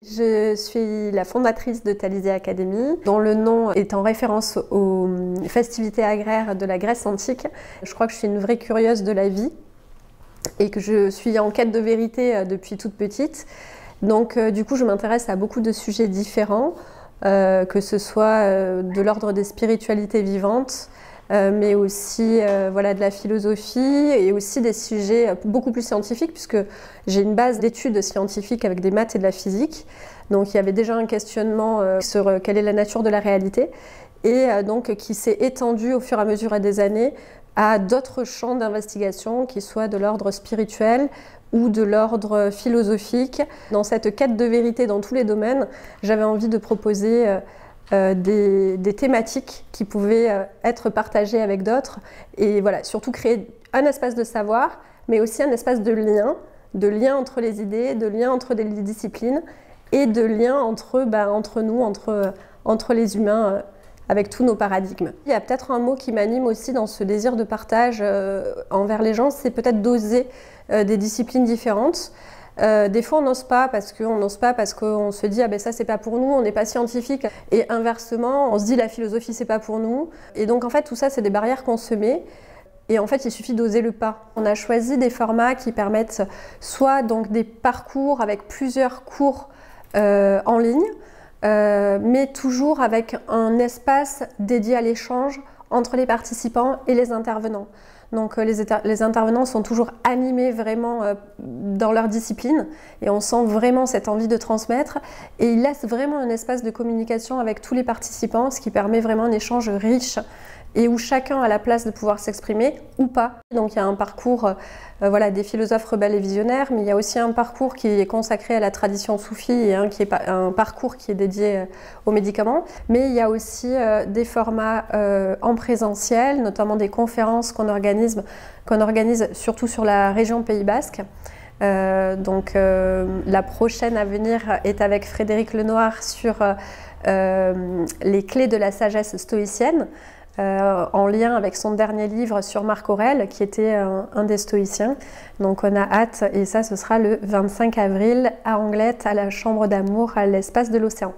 Je suis la fondatrice de Talisée Academy, dont le nom est en référence aux festivités agraires de la Grèce antique. Je crois que je suis une vraie curieuse de la vie et que je suis en quête de vérité depuis toute petite. Donc du coup, je m'intéresse à beaucoup de sujets différents, que ce soit de l'ordre des spiritualités vivantes, mais aussi voilà, de la philosophie et aussi des sujets beaucoup plus scientifiques puisque j'ai une base d'études scientifiques avec des maths et de la physique. Donc il y avait déjà un questionnement sur quelle est la nature de la réalité et donc qui s'est étendu au fur et à mesure des années à d'autres champs d'investigation qui soient de l'ordre spirituel ou de l'ordre philosophique. Dans cette quête de vérité dans tous les domaines, j'avais envie de proposer des thématiques qui pouvaient être partagées avec d'autres et voilà, surtout créer un espace de savoir, mais aussi un espace de lien entre les idées, de lien entre des disciplines et de lien entre nous, entre les humains, avec tous nos paradigmes. Il y a peut-être un mot qui m'anime aussi dans ce désir de partage envers les gens, c'est peut-être d'oser des disciplines différentes. Des fois on n'ose pas parce qu'on se dit ah ben ça c'est pas pour nous, on n'est pas scientifique, et inversement on se dit la philosophie c'est pas pour nous, et donc en fait tout ça c'est des barrières qu'on se met et en fait il suffit d'oser le pas. On a choisi des formats qui permettent soit donc des parcours avec plusieurs cours en ligne, mais toujours avec un espace dédié à l'échange entre les participants et les intervenants. Donc les intervenants sont toujours animés vraiment dans leur discipline et on sent vraiment cette envie de transmettre et ils laissent vraiment un espace de communication avec tous les participants, ce qui permet vraiment un échange riche et où chacun a la place de pouvoir s'exprimer ou pas. Donc il y a un parcours voilà, des philosophes rebelles et visionnaires, mais il y a aussi un parcours qui est consacré à la tradition soufie et un parcours qui est dédié aux médicaments. Mais il y a aussi des formats en présentiel, notamment des conférences qu'on organise surtout sur la région Pays Basque. La prochaine à venir est avec Frédéric Lenoir sur les clés de la sagesse stoïcienne. En lien avec son dernier livre sur Marc Aurèle, qui était un des stoïciens. Donc on a hâte, et ça ce sera le 25 avril à Anglette, à la Chambre d'Amour, à l'Espace de l'Océan.